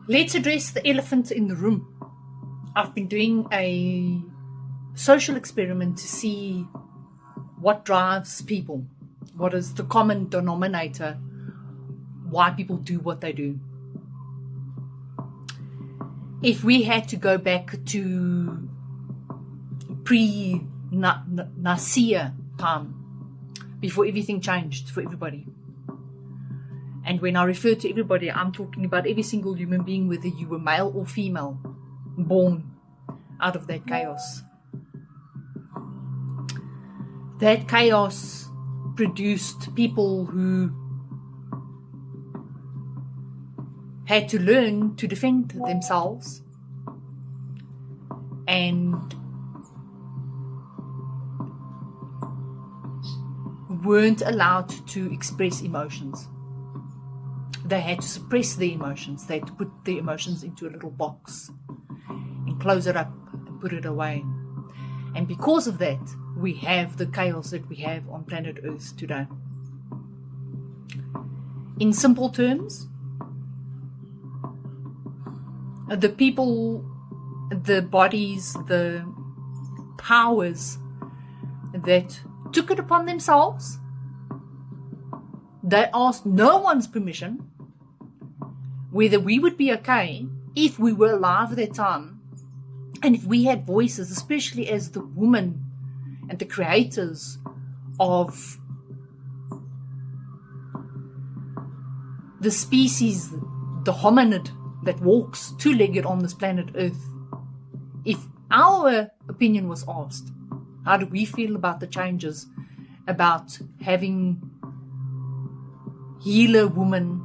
Let's address the elephant in the room. I've been doing a social experiment to see what drives people, what is the common denominator, why people do what they do. If we had to go back to pre-Nicaea time, before everything changed for everybody, and when I refer to everybody, I'm talking about every single human being, whether you were male or female, born out of that chaos. That chaos produced people who had to learn to defend themselves and weren't allowed to express emotions. They had to suppress their emotions. They had to put their emotions into a little box and close it up and put it away. And because of that, we have the chaos that we have on planet Earth today. In simple terms, the people, the bodies, the powers that took it upon themselves, they asked no one's permission whether we would be okay if we were alive at that time, and if we had voices, especially as the woman and the creators of the species, the hominid that walks two-legged on this planet Earth. If our opinion was asked, how do we feel about the changes, about having healer women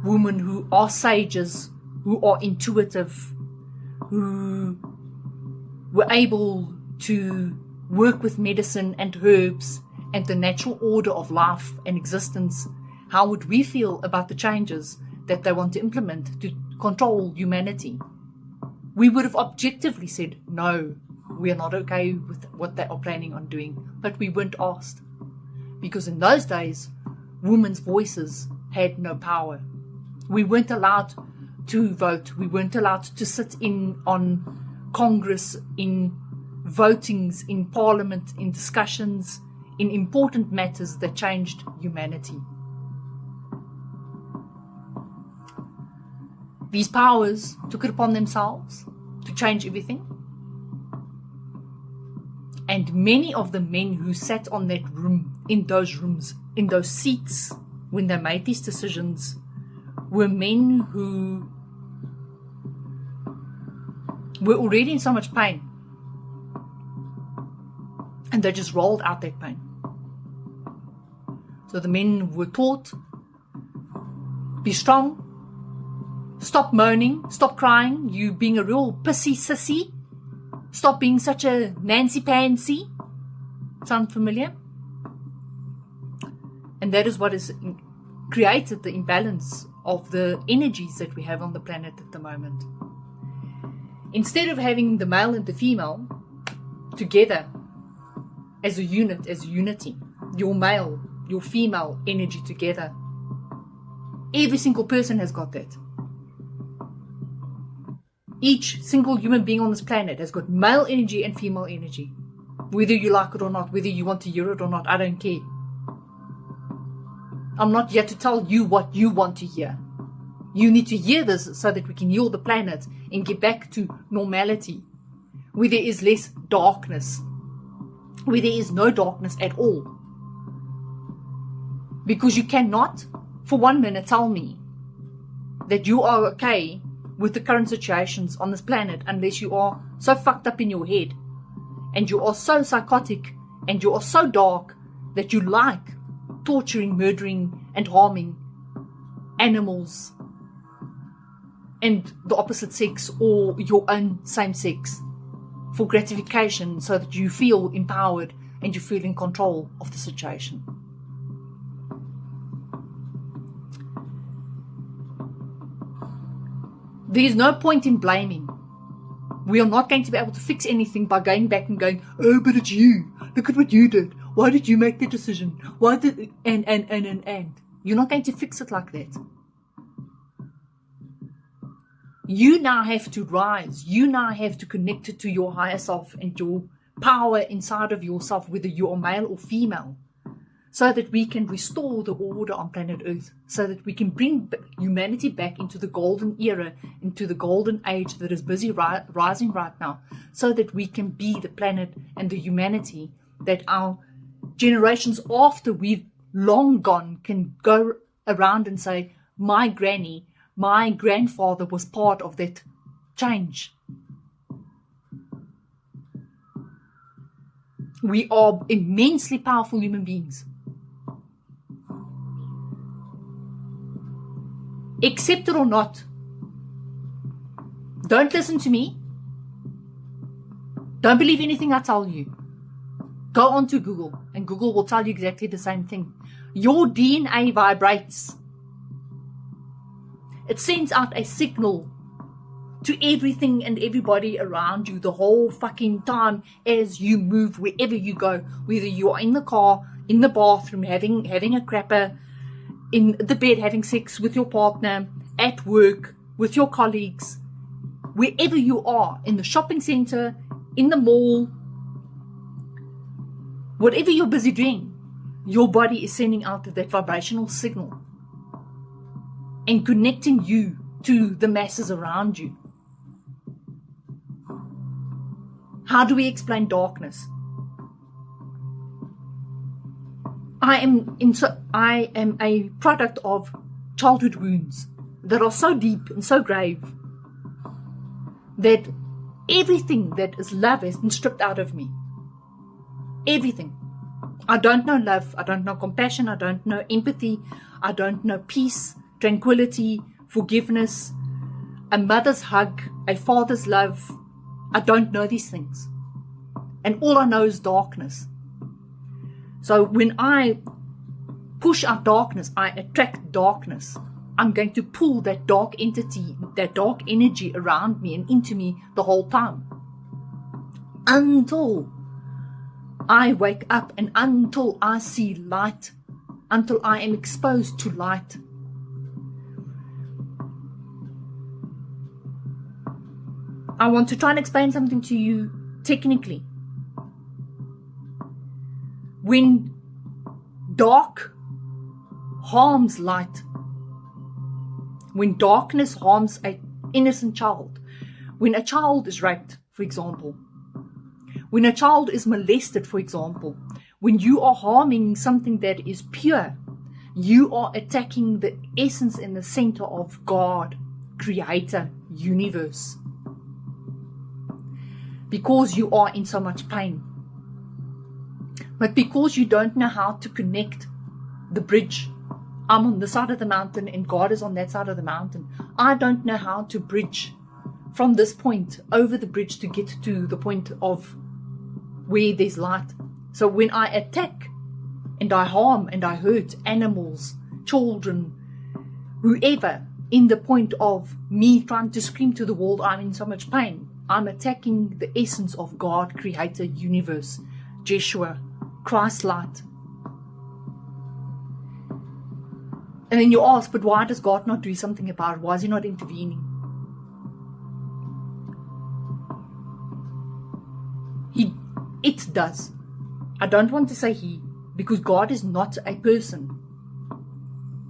who are sages, who are intuitive, who were able to work with medicine and herbs and the natural order of life and existence? How would we feel about the changes that they want to implement to control humanity? We would have objectively said, no, we are not okay with what they are planning on doing. But we weren't asked. Because in those days, women's voices had no power. We weren't allowed to vote. We weren't allowed to sit in on Congress, in votings, in Parliament, in discussions, in important matters that changed humanity. These powers took it upon themselves to change everything. And many of the men who sat on that room, in those rooms, in those seats, when they made these decisions, were men who were already in so much pain. And they just rolled out that pain. So the men were taught, be strong, stop moaning, stop crying, you being a real pissy sissy, stop being such a Nancy Pansy. Sound familiar? And that is what has created the imbalance of the energies that we have on the planet at the moment. Instead of having the male and the female together as a unit, as unity, your male, your female energy together, every single person has got that. Each single human being on this planet has got male energy and female energy. Whether you like it or not, whether you want to hear it or not, I don't care. I'm not here to tell you what you want to hear. You need to hear this so that we can heal the planet and get back to normality, where there is less darkness, where there is no darkness at all. Because you cannot, for 1 minute, tell me that you are okay with the current situations on this planet unless you are so fucked up in your head and you are so psychotic and you are so dark that you like torturing, murdering and harming animals and the opposite sex or your own same sex for gratification, so that you feel empowered and you feel in control of the situation. There is no point in blaming. We are not going to be able to fix anything by going back and going, oh, but it's you. Look at what you did. Why did you make the decision? Why did and you're not going to fix it like that. You now have to rise. You now have to connect it to your higher self and your power inside of yourself, whether you are male or female, so that we can restore the order on planet Earth, so that we can bring humanity back into the golden era, into the golden age that is busy rising right now, so that we can be the planet and the humanity that our generations after we've long gone can go around and say, my granny, my grandfather was part of that change. We are immensely powerful human beings. Accept it or not. Don't listen to me. Don't believe anything I tell you. Go on to Google, and Google will tell you exactly the same thing. Your DNA vibrates. It sends out a signal to everything and everybody around you the whole fucking time as you move wherever you go, whether you are in the car, in the bathroom, having a crapper, in the bed having sex with your partner, at work, with your colleagues, wherever you are, in the shopping center, in the mall, whatever you're busy doing, your body is sending out that vibrational signal and connecting you to the masses around you. How do we explain darkness? I am a product of childhood wounds that are so deep and so grave that everything that is love has been stripped out of me. Everything. I don't know love. I don't know compassion. I don't know empathy. I don't know peace, tranquility, forgiveness, a mother's hug, a father's love. I don't know these things. And all I know is darkness. So when I push out darkness, I attract darkness. I'm going to pull that dark entity, that dark energy around me and into me the whole time. Until I wake up and until I see light, until I am exposed to light. I want to try and explain something to you technically. When dark harms light, when darkness harms an innocent child, when a child is raped, for example, when a child is molested, for example, when you are harming something that is pure, you are attacking the essence and the center of God, Creator, universe. Because you are in so much pain. But because you don't know how to connect the bridge, I'm on the side of the mountain and God is on that side of the mountain. I don't know how to bridge from this point over the bridge to get to the point of where there's light. So when I attack and I harm and I hurt animals, children, whoever, in the point of me trying to scream to the world, I'm in so much pain, I'm attacking the essence of God, Creator, universe, Jeshua, Christ light. And then you ask, but why does God not do something about it? Why is He not intervening? It does. I don't want to say He, because God is not a person.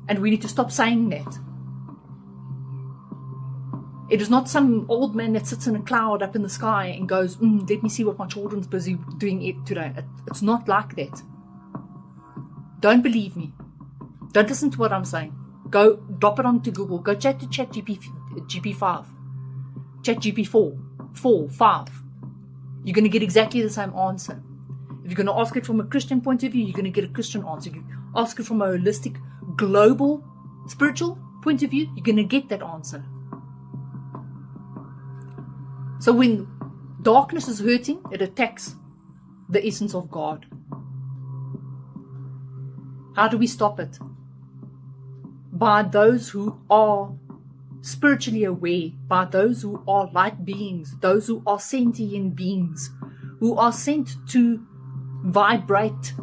And we need to stop saying that. It is not some old man that sits in a cloud up in the sky and goes, let me see what my children's busy doing today. It's not like that. Don't believe me. Don't listen to what I'm saying. Go drop it onto Google. Go chat to GP5. ChatGP 5. You're going to get exactly the same answer. If you're going to ask it from a Christian point of view, you're going to get a Christian answer. If you ask it from a holistic, global, spiritual point of view, you're going to get that answer. So when darkness is hurting, it attacks the essence of God. How do we stop it? By those who are spiritually aware, by those who are light beings, those who are sentient beings, who are sent to vibrate,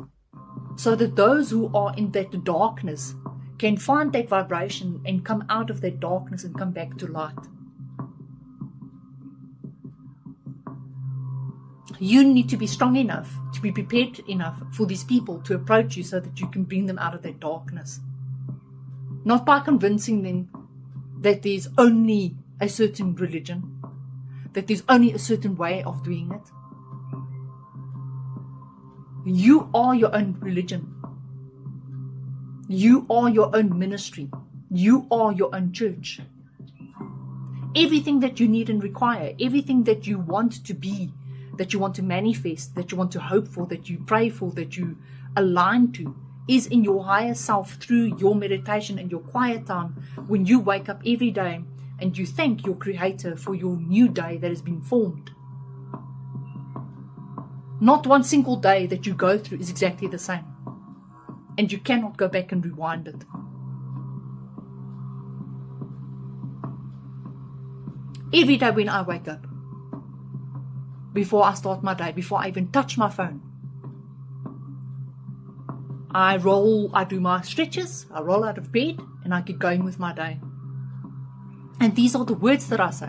so that those who are in that darkness can find that vibration and come out of that darkness and come back to light. You need to be strong enough, to be prepared enough for these people to approach you so that you can bring them out of their darkness. Not by convincing them that there's only a certain religion, that there's only a certain way of doing it. You are your own religion. You are your own ministry. You are your own church. Everything that you need and require, everything that you want to be, that you want to manifest, that you want to hope for, that you pray for, that you align to, is in your higher self through your meditation and your quiet time when you wake up every day and you thank your Creator for your new day that has been formed. Not one single day that you go through is exactly the same. And you cannot go back and rewind it. Every day when I wake up, before I start my day, before I even touch my phone, I do my stretches, I roll out of bed, and I get going with my day. And these are the words that I say,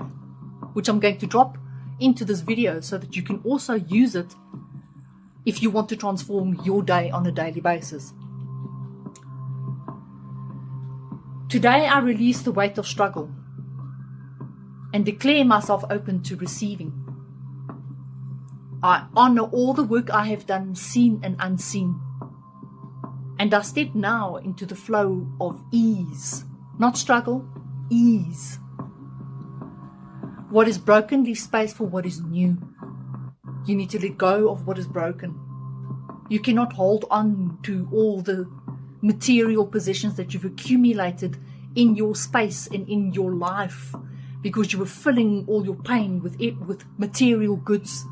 which I'm going to drop into this video so that you can also use it if you want to transform your day on a daily basis. Today I release the weight of struggle and declare myself open to receiving. I honor all the work I have done, seen and unseen. And I step now into the flow of ease. Not struggle, ease. What is broken leaves space for what is new. You need to let go of what is broken. You cannot hold on to all the material possessions that you've accumulated in your space and in your life because you were filling all your pain with material goods.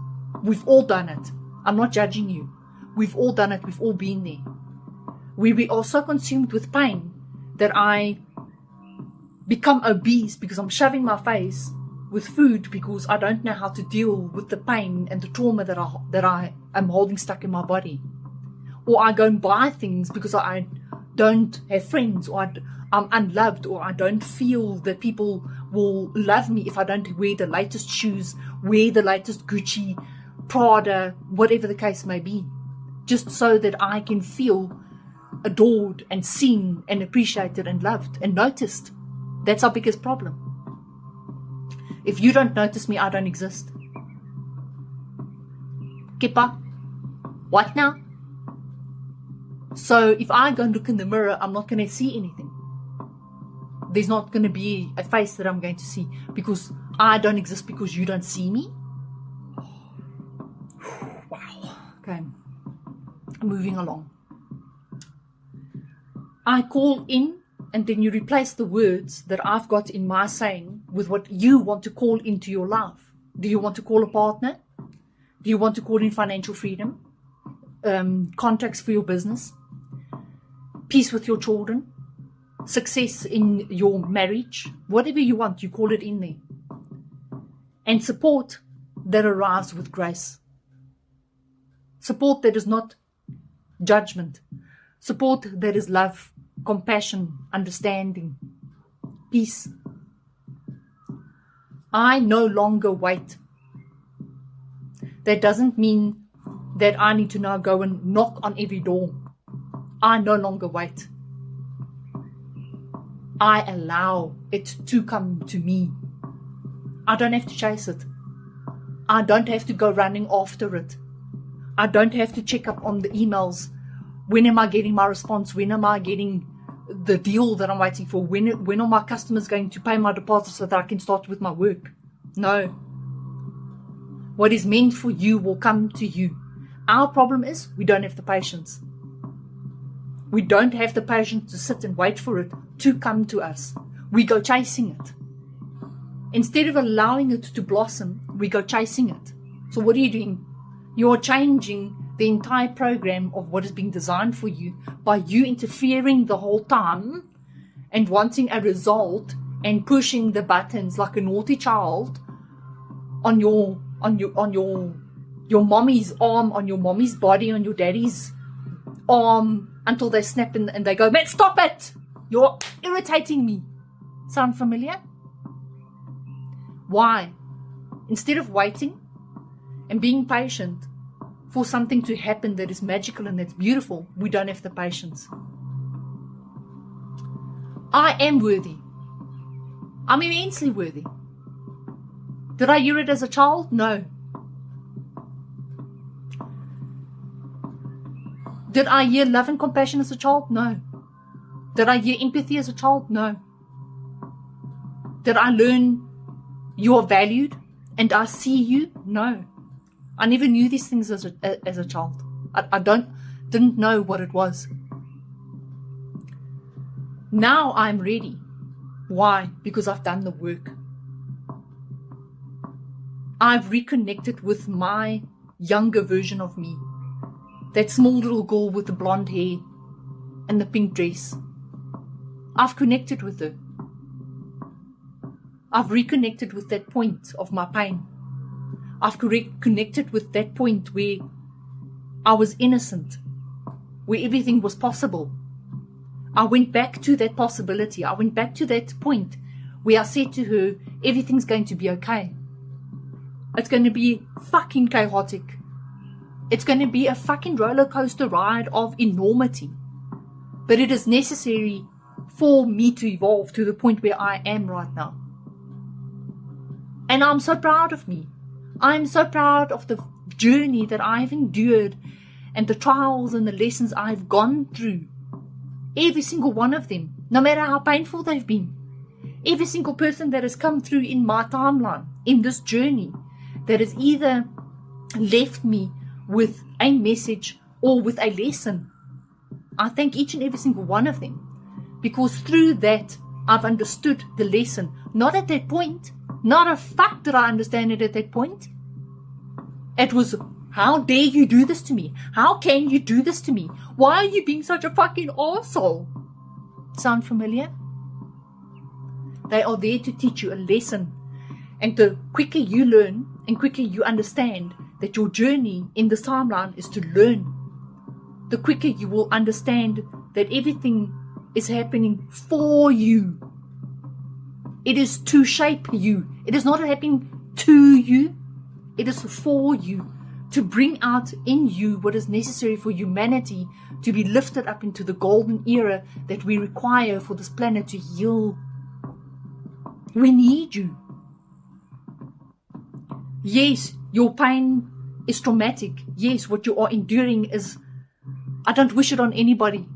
We've all done it. I'm not judging you. We've all done it. We've all been there. We are so consumed with pain that I become obese because I'm shoving my face with food because I don't know how to deal with the pain and the trauma that I am holding stuck in my body. Or I go and buy things because I don't have friends, or I'm unloved, or I don't feel that people will love me if I don't wear the latest shoes, wear the latest Gucci, Prada, whatever the case may be, just so that I can feel adored and seen and appreciated and loved and noticed. That's our biggest problem. If you don't notice me, I don't exist. Kippa, what now? So if I go and look in the mirror, I'm not going to see anything. There's not going to be a face that I'm going to see because I don't exist because you don't see me. Wow. Okay. Moving along. I call in, and then you replace the words that I've got in my saying with what you want to call into your life. Do you want to call a partner? Do you want to call in financial freedom? Contracts for your business? Peace with your children? Success in your marriage? Whatever you want, you call it in there. And support that arrives with grace. Support that is not judgment. Support that is love, compassion, understanding, peace. I no longer wait. That doesn't mean that I need to now go and knock on every door. I no longer wait. I allow it to come to me. I don't have to chase it. I don't have to go running after it. I don't have to check up on the emails. When am I getting my response? When am I getting the deal that I'm waiting for? When are my customers going to pay my deposit so that I can start with my work? No. What is meant for you will come to you. Our problem is we don't have the patience. We don't have the patience to sit and wait for it to come to us. We go chasing it. Instead of allowing it to blossom, we go chasing it. So what are you doing? You're changing the entire program of what is being designed for you by you interfering the whole time and wanting a result and pushing the buttons like a naughty child on your mommy's arm, on your mommy's body, on your daddy's arm until they snap and they go, man, stop it! You're irritating me. Sound familiar? Why? Instead of waiting and being patient for something to happen that is magical and that's beautiful, we don't have the patience. I am worthy. I'm immensely worthy. Did I hear it as a child? No. Did I hear love and compassion as a child? No. Did I hear empathy as a child? No. Did I learn you are valued and I see you? No. I never knew these things as a child. I didn't know what it was. Now I'm ready. Why? Because I've done the work. I've reconnected with my younger version of me. That small little girl with the blonde hair and the pink dress. I've connected with her. I've reconnected with that point of my pain. I've connected with that point where I was innocent, where everything was possible. I went back to that possibility. I went back to that point where I said to her, everything's going to be okay. It's going to be fucking chaotic. It's going to be a fucking roller coaster ride of enormity. But it is necessary for me to evolve to the point where I am right now. And I'm so proud of me. I'm so proud of the journey that I've endured and the trials and the lessons I've gone through. Every single one of them, no matter how painful they've been. Every single person that has come through in my timeline, in this journey, that has either left me with a message or with a lesson. I thank each and every single one of them, because through that I've understood the lesson. Not at that point. Not a fuck did I understand it at that point. It was, how dare you do this to me? How can you do this to me? Why are you being such a fucking arsehole? Sound familiar? They are there to teach you a lesson. And the quicker you learn and quicker you understand that your journey in this timeline is to learn, the quicker you will understand that everything is happening for you. It is to shape you. It is not happening to you. It is for you, to bring out in you what is necessary for humanity to be lifted up into the golden era that we require for this planet to heal. We need you. Yes, your pain is traumatic. Yes, what you are enduring is, I don't wish it on anybody.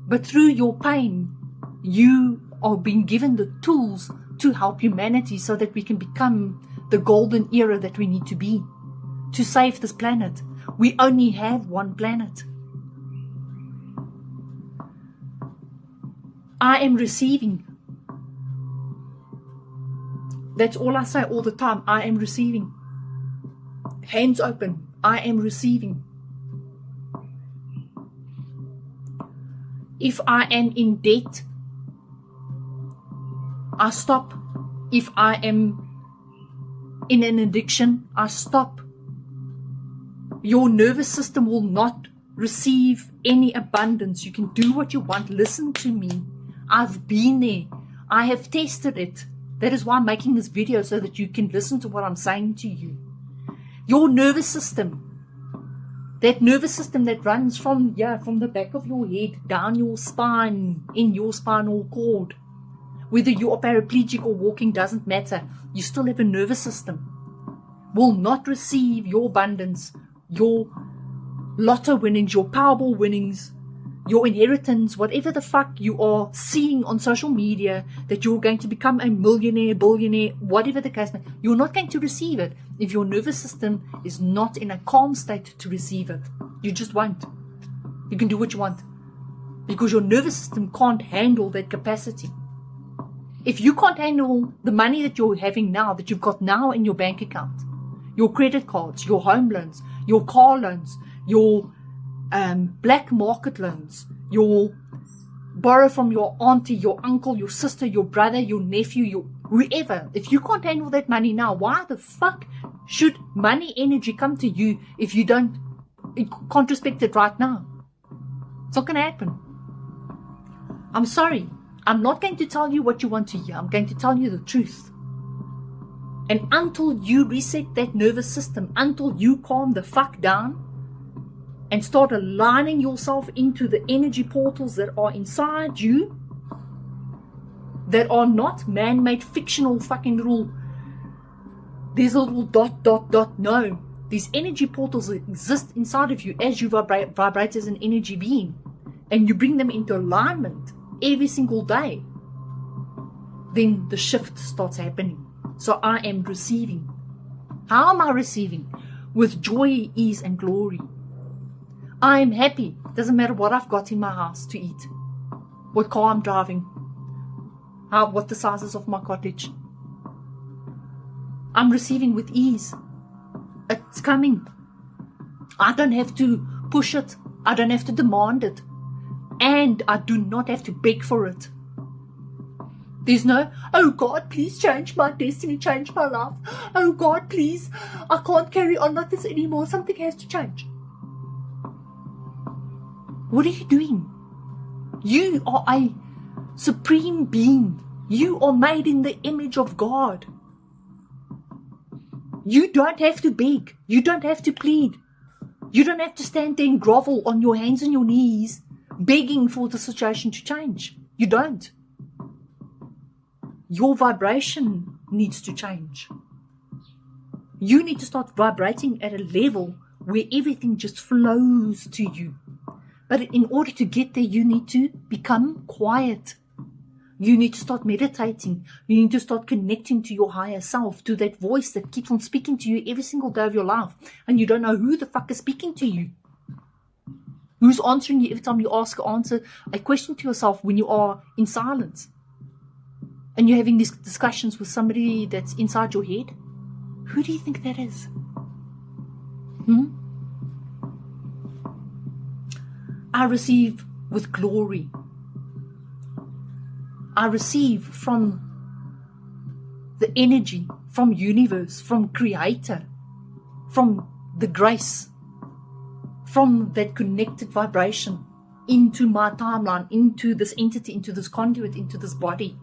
But through your pain, you are being given the tools to help humanity so that we can become the golden era that we need to be to save this planet. We only have one planet. I am receiving. That's all I say all the time. I am receiving. Hands open. I am receiving. If I am in debt, I stop. If I am in an addiction, I stop. Your nervous system will not receive any abundance. You can do what you want. Listen to me. I've been there. I have tested it. That is why I'm making this video, so that you can listen to what I'm saying to you. Your nervous system, that nervous system that runs from the back of your head, down your spine, in your spinal cord. Whether you are paraplegic or walking doesn't matter. You still have a nervous system. Will not receive your abundance, your lotto winnings, your Powerball winnings, your inheritance, whatever the fuck you are seeing on social media, that you're going to become a millionaire, billionaire, whatever the case may be. You're not going to receive it if your nervous system is not in a calm state to receive it. You just won't. You can do what you want, because your nervous system can't handle that capacity. If you can't handle the money that you're having now, that you've got now in your bank account, your credit cards, your home loans, your car loans, your black market loans, your borrow from your auntie, your uncle, your sister, your brother, your nephew, your whoever. If you can't handle that money now, why the fuck should money energy come to you if you can't respect it right now? It's not going to happen. I'm sorry. I'm not going to tell you what you want to hear. I'm going to tell you the truth. And until you reset that nervous system, until you calm the fuck down and start aligning yourself into the energy portals that are inside you, that are not man-made fictional fucking little, there's a little dot, dot, dot. No, these energy portals that exist inside of you as you vibrate as an energy being, and you bring them into alignment every single day, then the shift starts happening. So I am receiving. How am I receiving? With joy, ease, and glory. I am happy. Doesn't matter what I've got in my house to eat, what car I'm driving, what the size is of my cottage. I'm receiving with ease. It's coming. I don't have to push it. I don't have to demand it. And I do not have to beg for it. There's no, oh God, please change my destiny, change my life. Oh God, please, I can't carry on like this anymore. Something has to change. What are you doing? You are a supreme being. You are made in the image of God. You don't have to beg. You don't have to plead. You don't have to stand there and grovel on your hands and your knees, begging for the situation to change. You don't. Your vibration needs to change. You need to start vibrating at a level where everything just flows to you. But in order to get there, you need to become quiet. You need to start meditating. You need to start connecting to your higher self, to that voice that keeps on speaking to you every single day of your life. And you don't know who the fuck is speaking to you. Who's answering you every time you ask or answer a question to yourself when you are in silence. And you're having these discussions with somebody that's inside your head. Who do you think that is? I receive with glory. I receive from the energy, from universe, from creator, from the grace, from that connected vibration into my timeline, into this entity, into this conduit, into this body,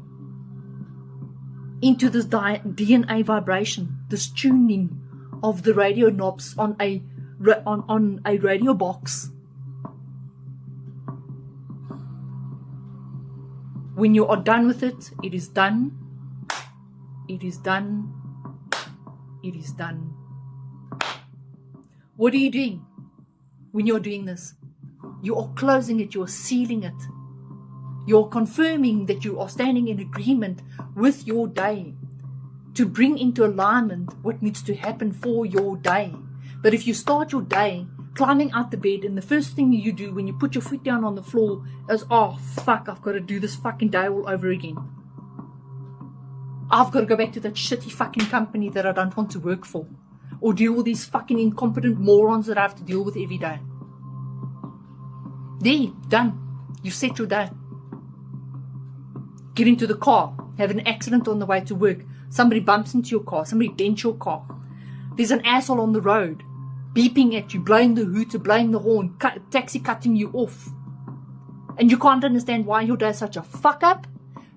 into this DNA vibration, this tuning of the radio knobs on a radio box. When you are done with it, it is done. It is done. It is done. What are you doing when you're doing this? You are closing it. You are sealing it. You're confirming that you are standing in agreement with your day to bring into alignment what needs to happen for your day. But if you start your day climbing out the bed and the first thing you do when you put your foot down on the floor is, oh fuck, I've got to do this fucking day all over again. I've got to go back to that shitty fucking company that I don't want to work for, or deal with these fucking incompetent morons that I have to deal with every day. There, done. You set your day. Get into the car, have an accident on the way to work, somebody bumps into your car, somebody dents your car, there's an asshole on the road beeping at you, blowing the hooter, blowing the horn, taxi cutting you off, and you can't understand why your day is such a fuck up.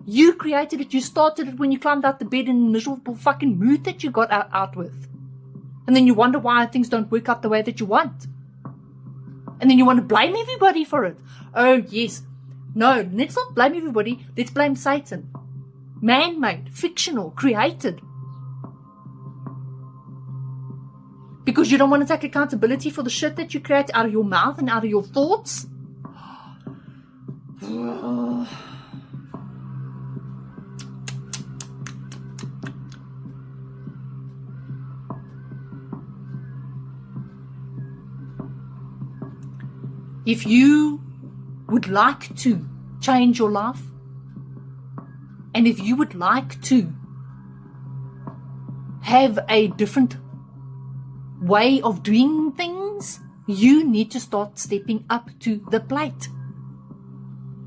You created it. You started it when you climbed out the bed in the miserable fucking mood that you got out with, and then you wonder why things don't work out the way that you want, and then you want to blame everybody for it. Oh yes, no, let's not blame everybody. Let's blame Satan. Man-made, fictional, created. Because you don't want to take accountability for the shit that you create out of your mouth and out of your thoughts. If you would like to change your life, and if you would like to have a different way of doing things, you need to start stepping up to the plate.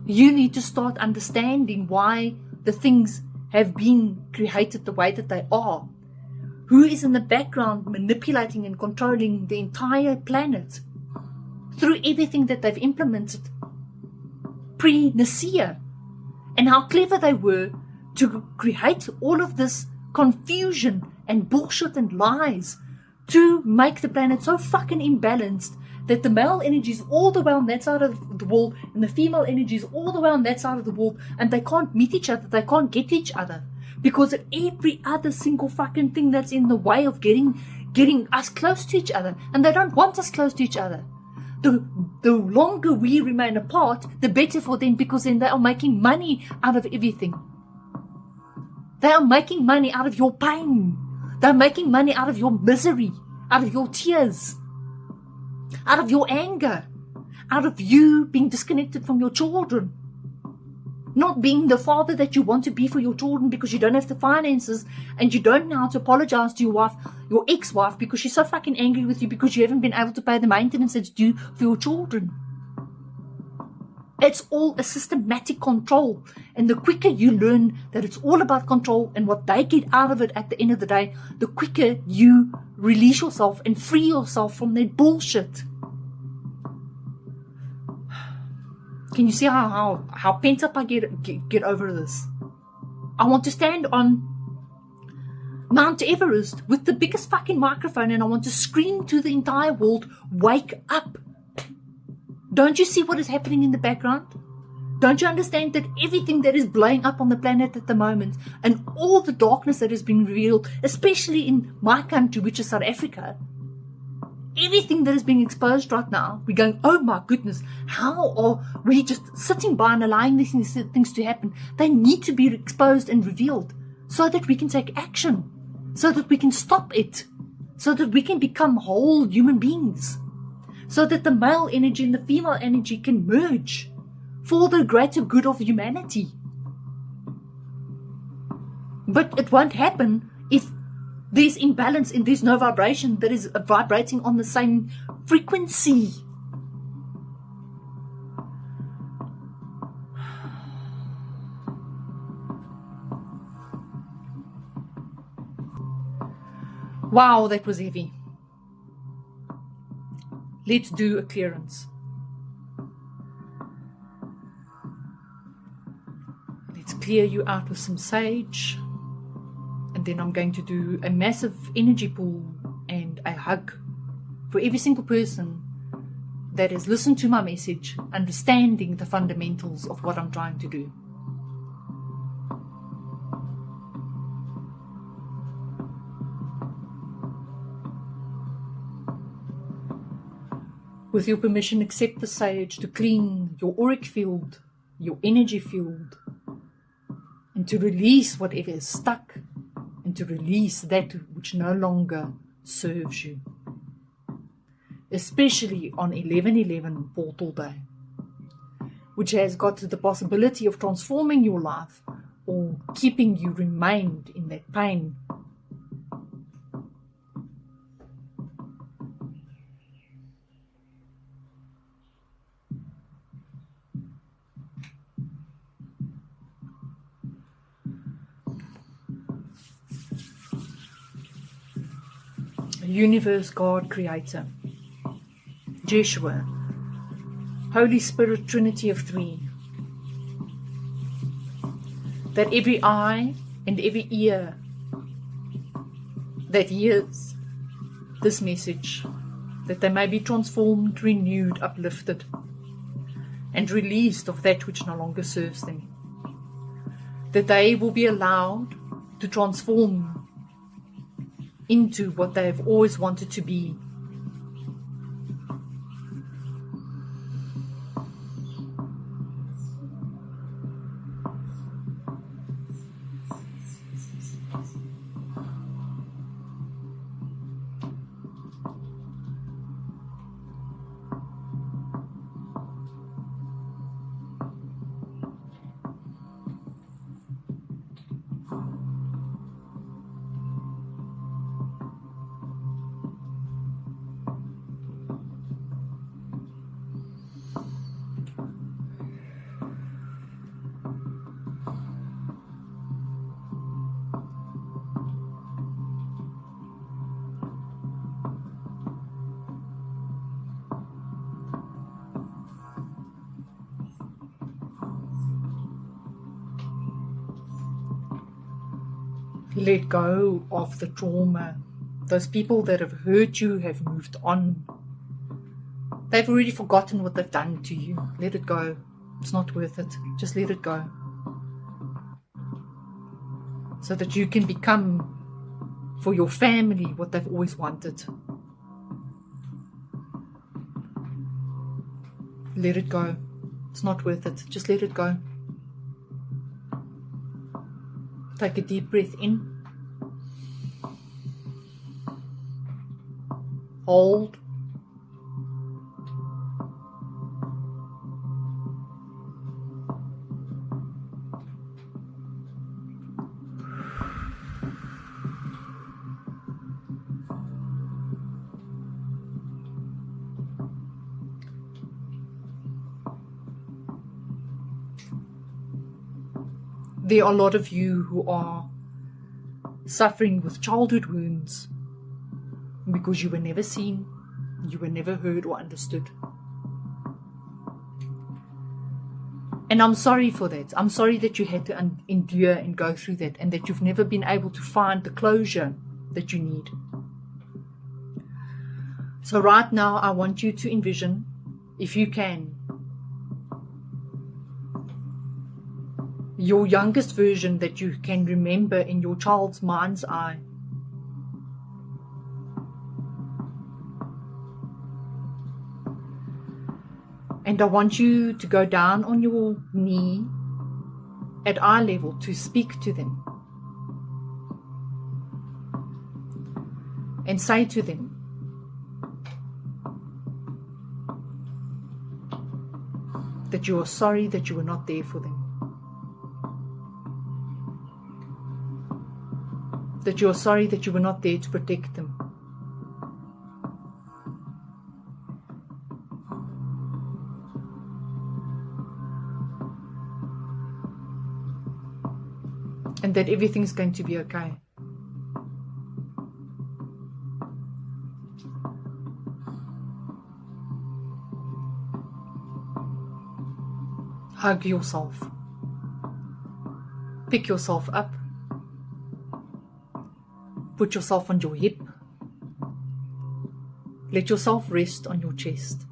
You need to start understanding why the things have been created the way that they are. Who is in the background manipulating and controlling the entire planet through everything that they've implemented pre-Nicaea, and how clever they were to create all of this confusion and bullshit and lies to make the planet so fucking imbalanced that the male energy is all the way on that side of the world and the female energy is all the way on that side of the world, and they can't meet each other, they can't get each other because of every other single fucking thing that's in the way of getting us close to each other, and they don't want us close to each other. The longer we remain apart, the better for them, because then they are making money out of everything. They are making money out of your pain. They're making money out of your misery, out of your tears, out of your anger, out of you being disconnected from your children. Not being the father that you want to be for your children because you don't have the finances and you don't know how to apologize to your wife, your ex-wife, because she's so fucking angry with you because you haven't been able to pay the maintenance that's due for your children. It's all a systematic control. And the quicker you learn that it's all about control and what they get out of it at the end of the day, the quicker you release yourself and free yourself from that bullshit. Can you see how pent up I get over this? I want to stand on Mount Everest with the biggest fucking microphone and I want to scream to the entire world, wake up. Don't you see what is happening in the background? Don't you understand that everything that is blowing up on the planet at the moment and all the darkness that has been revealed, especially in my country, which is South Africa, everything that is being exposed right now, we're going, oh my goodness, how are we just sitting by and allowing these things to happen? They need to be exposed and revealed so that we can take action, so that we can stop it, so that we can become whole human beings, so that the male energy and the female energy can merge for the greater good of humanity. But it won't happen if there's imbalance and there's no vibration that is vibrating on the same frequency. Wow, that was heavy. Let's do a clearance. Let's clear you out with some sage. And then I'm going to do a massive energy pull and a hug for every single person that has listened to my message, understanding the fundamentals of what I'm trying to do. With your permission, accept the sage to clean your auric field, your energy field, and to release whatever is stuck, and to release that which no longer serves you. Especially on 11/11 Portal Day, which has got the possibility of transforming your life or keeping you remained in that pain. Universe, God, Creator, Jeshua, Holy Spirit, Trinity of Three, that every eye and every ear that hears this message, that they may be transformed, renewed, uplifted, and released of that which no longer serves them, that they will be allowed to transform into what they have always wanted to be. Let go of the trauma. Those people that have hurt you have moved on. They've already forgotten what they've done to you. Let it go. It's not worth it. Just let it go. So that you can become for your family what they've always wanted. Let it go. It's not worth it. Just let it go. Take a deep breath in. Hold. There are a lot of you who are suffering with childhood wounds because you were never seen, you were never heard or understood. And I'm sorry for that. I'm sorry that you had to endure and go through that, and that you've never been able to find the closure that you need. So right now, I want you to envision, if you can, your youngest version that you can remember in your child's mind's eye. And I want you to go down on your knee at eye level to speak to them. And say to them, that you are sorry that you were not there for them. That you are sorry that you were not there to protect them. And that everything's going to be okay. Hug yourself. Pick yourself up. Put yourself on your hip. Let yourself rest on your chest.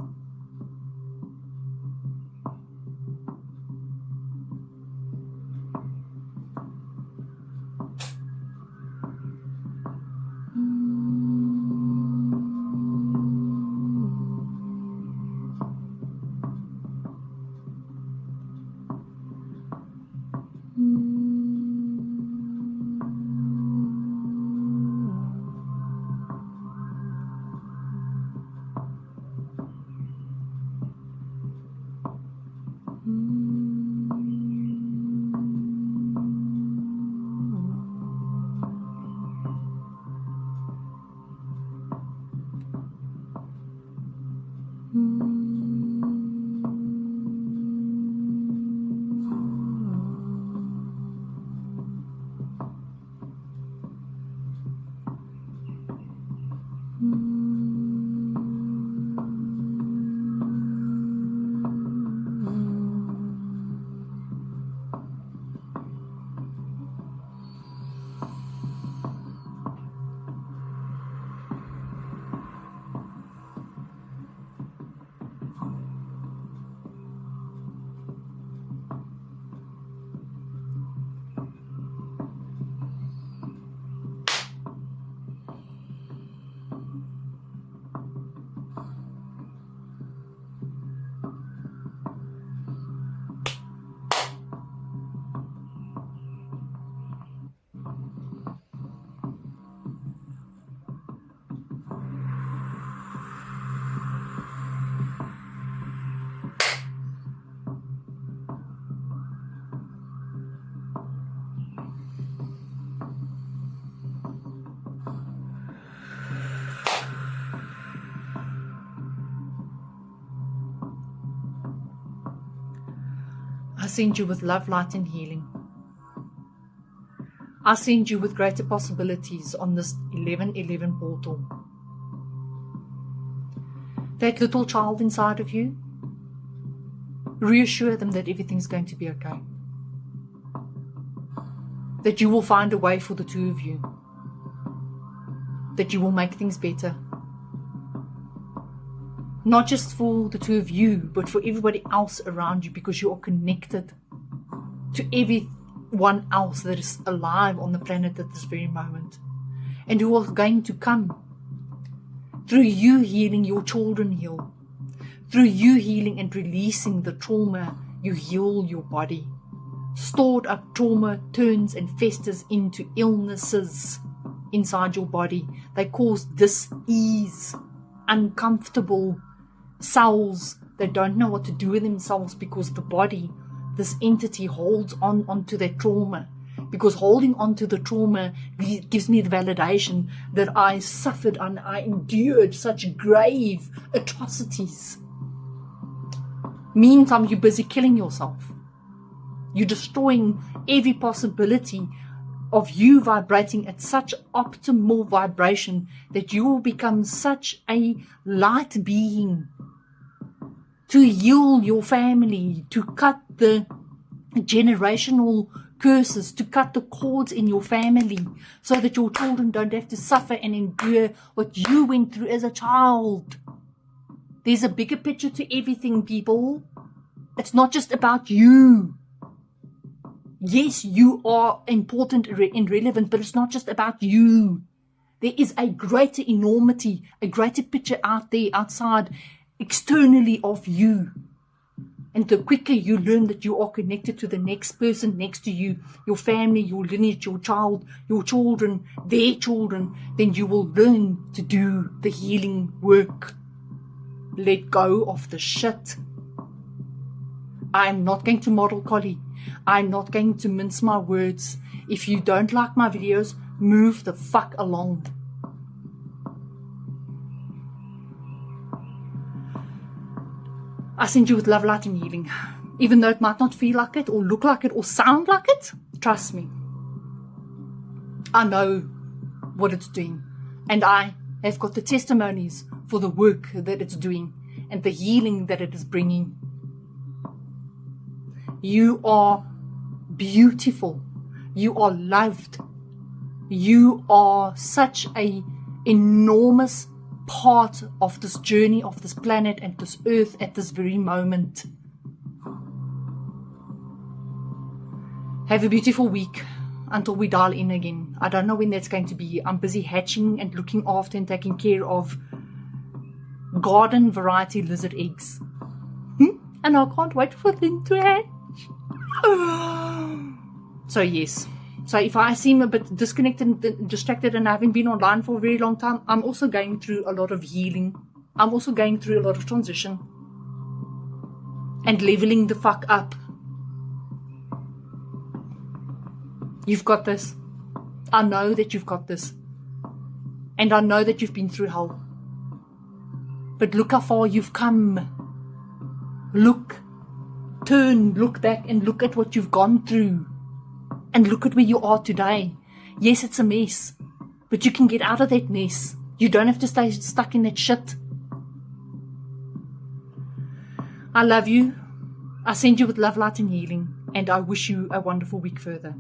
I send you with love, light, and healing. I send you with greater possibilities on this 1111 portal. That little child inside of you, reassure them that everything's going to be okay. that you will find a way for the two of you, that you will make things better. Not just for the two of you, but for everybody else around you, because you are connected to everyone else that is alive on the planet at this very moment, and who are going to come. Through you healing, your children heal. Through you healing and releasing the trauma, you heal your body. Stored up trauma turns and festers into illnesses inside your body. They cause dis-ease, uncomfortable cells that don't know what to do with themselves, because the body, this entity, holds onto their trauma. Because holding on to the trauma gives me the validation that I suffered and I endured such grave atrocities. Meantime, you're busy killing yourself. You're destroying every possibility of you vibrating at such optimal vibration that you will become such a light being to heal your family, to cut the generational curses, to cut the cords in your family, so that your children don't have to suffer and endure what you went through as a child. There's a bigger picture to everything, people. It's not just about you. Yes, you are important and relevant, but it's not just about you. There is a greater enormity, a greater picture out there, outside, externally of you. And the quicker you learn that you are connected to the next person next to you, your family, your lineage, your child, your children, their children, then you will learn to do the healing work. Let go of the shit. I'm not going to model collie. I'm not going to mince my words. If you don't like my videos, move the fuck along. I send you with love, light and healing. Even though it might not feel like it or look like it or sound like it, trust me. I know what it's doing. And I have got the testimonies for the work that it's doing and the healing that it is bringing. You are beautiful. You are loved. You are such an enormous part of this journey, of this planet and this earth at this very moment. Have a beautiful week until we dial in again. I don't know when that's going to be. I'm busy hatching and looking after and taking care of garden variety lizard eggs. And I can't wait for them to hatch. So yes. So if I seem a bit disconnected and distracted and I haven't been online for a very long time, I'm also going through a lot of healing. I'm also going through a lot of transition. And leveling the fuck up. You've got this. I know that you've got this. And I know that you've been through hell. But look how far you've come. Look. Turn, look back and look at what you've gone through. And look at where you are today. Yes, it's a mess. But you can get out of that mess. You don't have to stay stuck in that shit. I love you. I send you with love, light and healing. And I wish you a wonderful week further.